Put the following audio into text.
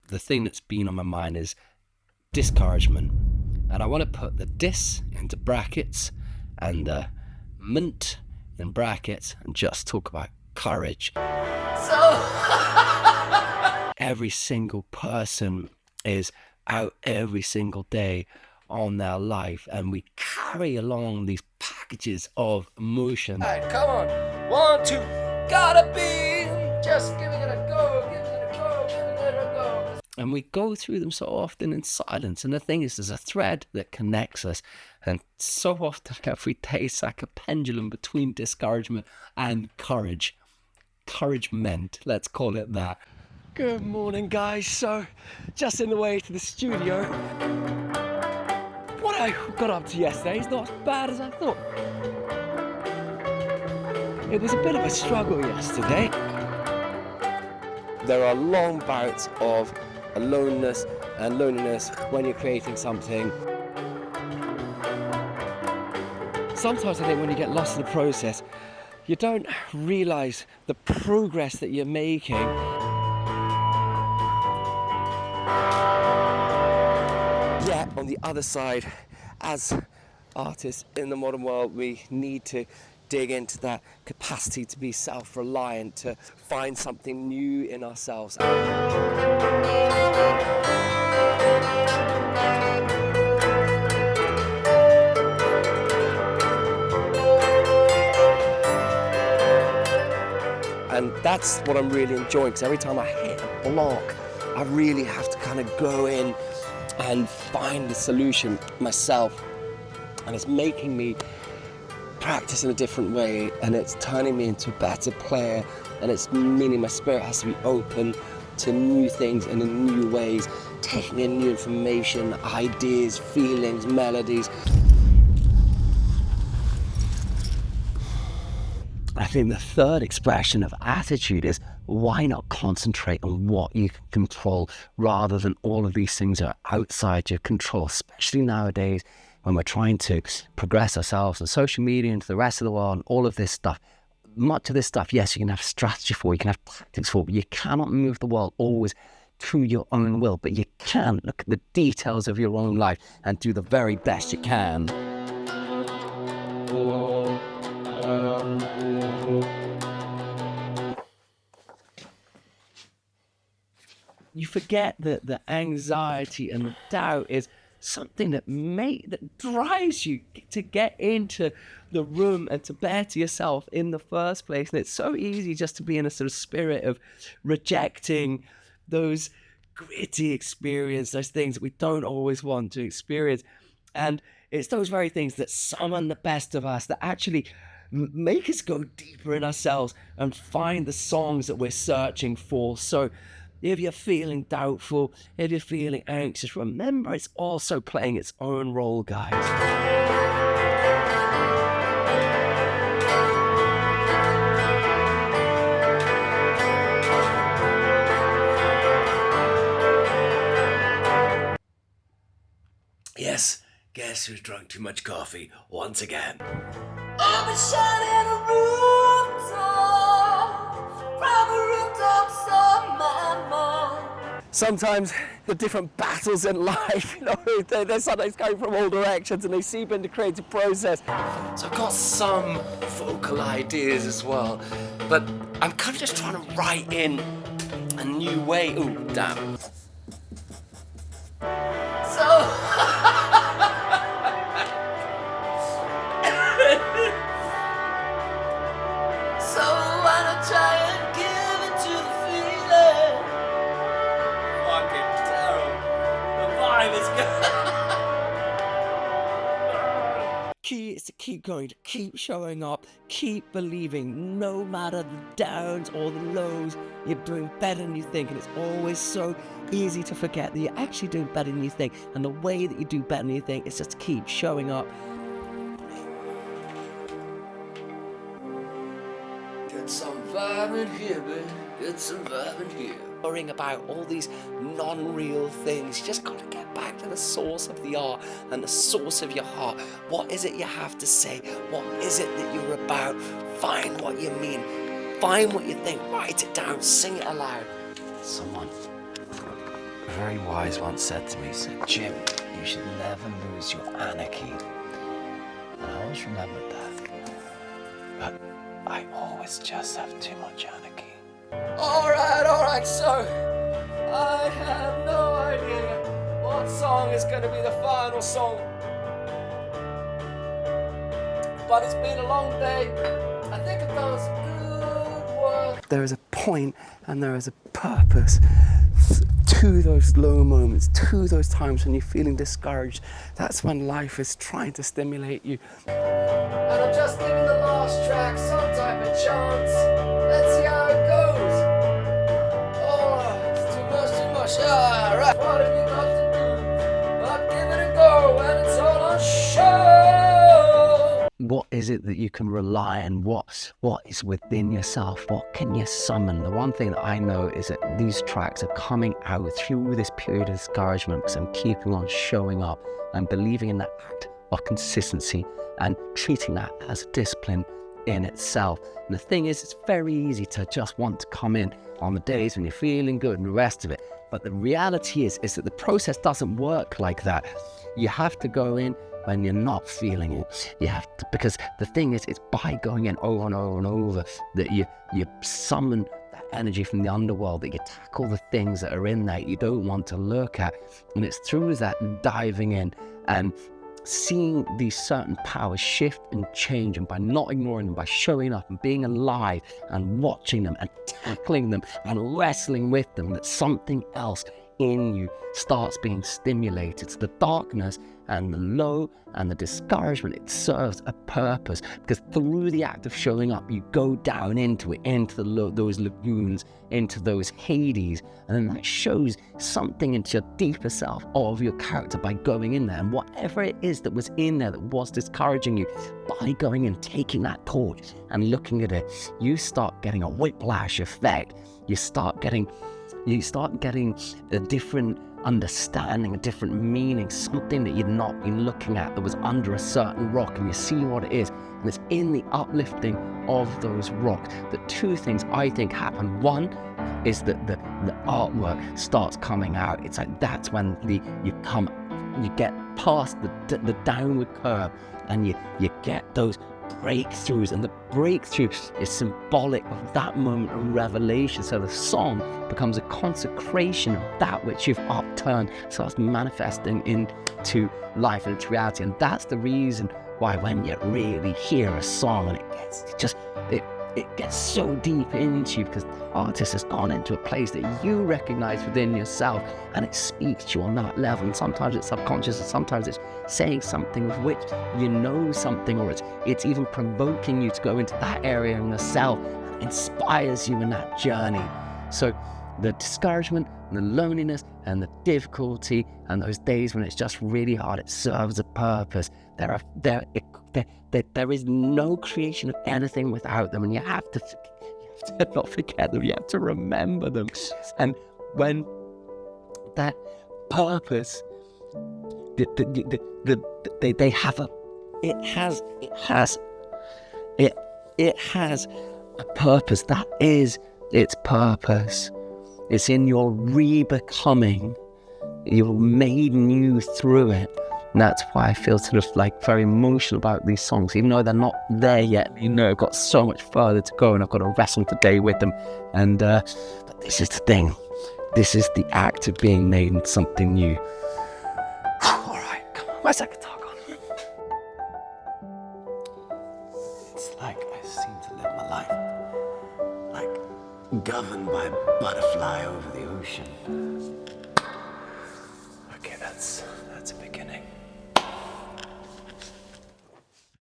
the thing that's been on my mind is discouragement. And I want to put the dis into brackets and the ment in brackets and just talk about courage. So every single person is out every single day on their life, and we carry along these packages of emotion. All right, come on, 1, 2, gotta be, just giving it a go, giving it a go, giving it a go. And we go through them so often in silence, and the thing is, there's a thread that connects us, and so often every day it's like a pendulum between discouragement and courage. Encouragement, let's call it that. Good morning, guys. So, just in the way to the studio. What I got up to yesterday is not as bad as I thought. It was a bit of a struggle yesterday. There are long bouts of aloneness and loneliness when you're creating something. Sometimes I think when you get lost in the process, you don't realise the progress that you're making. Yet, on the other side, as artists in the modern world, we need to dig into that capacity to be self-reliant, to find something new in ourselves. And that's what I'm really enjoying, because every time I hit a block, I really have to kind of go in and find the solution myself. And it's making me practice in a different way, and it's turning me into a better player, and it's meaning my spirit has to be open to new things and in new ways, taking in new information, ideas, feelings, melodies. I think the third expression of attitude is, why not concentrate on what you can control rather than all of these things that are outside your control, especially nowadays when we're trying to progress ourselves on social media and to the rest of the world and all of this stuff. Much of this stuff, yes, you can have strategy for, you can have tactics for, but you cannot move the world always through your own will. But you can look at the details of your own life and do the very best you can. You forget that the anxiety and the doubt is something that drives you to get into the room and to better yourself in the first place. And it's so easy just to be in a sort of spirit of rejecting those gritty experiences, those things that we don't always want to experience. And it's those very things that summon the best of us, that actually make us go deeper in ourselves and find the songs that we're searching for. So if you're feeling doubtful, if you're feeling anxious, remember it's also playing its own role, guys. Yes, guess who's drunk too much coffee once again? I've been shining a rooftop, from a rooftop on my mind. Sometimes the different battles in life, they're sometimes coming from all directions and they seep into creative process. So I've got some vocal ideas as well, but I'm kind of just trying to write in a new way. Ooh, damn. So why not try and give it to the feeling? Fucking terrible. The vibe is good. Key is to keep going, to keep showing up, keep believing, no matter the downs or the lows, you're doing better than you think. And it's always so easy to forget that you're actually doing better than you think. And the way that you do better than you think is just to keep showing up. Get some vibe in here, baby. Get some vibe in here. Worrying about all these non-real things. You just got to get back to the source of the art and the source of your heart. What is it you have to say? What is it that you're about? Find what you mean. Find what you think. Write it down. Sing it aloud. Someone very wise once said to me, he said, Jim, you should never lose your anarchy. And I always remembered that. But I always just have too much anarchy. Alright, so I have no idea what song is going to be the final song. But it's been a long day. I think it does good work. There is a point and there is a purpose to those low moments, to those times when you're feeling discouraged. That's when life is trying to stimulate you. And I'm just giving the last track some type of chance. Let's see how it goes. Oh, it's too much. Right. What have you got to do? But give it a go and it's all on show. What is it that you can rely on? What is within yourself? What can you summon? The one thing that I know is that these tracks are coming out through this period of discouragement because I'm keeping on showing up and believing in that act of consistency and treating that as a discipline in itself. And the thing is, it's very easy to just want to come in on the days when you're feeling good and the rest of it. But the reality is that the process doesn't work like that. You have to go in when you're not feeling it. You have to, because the thing is, it's by going in over and over and over that you summon that energy from the underworld, that you tackle the things that are in there you don't want to look at. And it's through that diving in and seeing these certain powers shift and change, and by not ignoring them, by showing up and being alive and watching them and tackling them and wrestling with them, that something else in you starts being stimulated. So the darkness and the low and the discouragement, it serves a purpose, because through the act of showing up, you go down into it, into those lagoons, into those Hades, and then that shows something into your deeper self of your character by going in there. And whatever it is that was in there that was discouraging you, by going and taking that torch and looking at it, you start getting a whiplash effect. You start getting a different understanding, a different meaning, something that you'd not been looking at that was under a certain rock, and you see what it is. And it's in the uplifting of those rocks that two things I think happen. One is that the artwork starts coming out. It's like that's when you get past the downward curve and you get those breakthroughs, and the breakthrough is symbolic of that moment of revelation. So the song becomes a consecration of that which you've upturned, starts manifesting into life and into reality. And that's the reason why when you really hear a song and it gets so deep into you, because the artist has gone into a place that you recognize within yourself, and it speaks to you on that level. And sometimes it's subconscious, and sometimes it's saying something of which you know something, or it's even provoking you to go into that area in yourself, and inspires you in that journey. So the discouragement and the loneliness and the difficulty and those days when it's just really hard, it serves a purpose. There is no creation of anything without them, and you have to not forget them. You have to remember them. And when that purpose, they have it has a purpose. That is its purpose. It's in your re-becoming. You're made new through it. And that's why I feel sort of like very emotional about these songs, even though they're not there yet. I've got so much further to go, and I've got to wrestle today with them. And but this is the thing. This is the act of being made into something new. All right, come on. Where's that guitar gone? It's like I seem to live my life like governed by a butterfly over the ocean. Okay, that's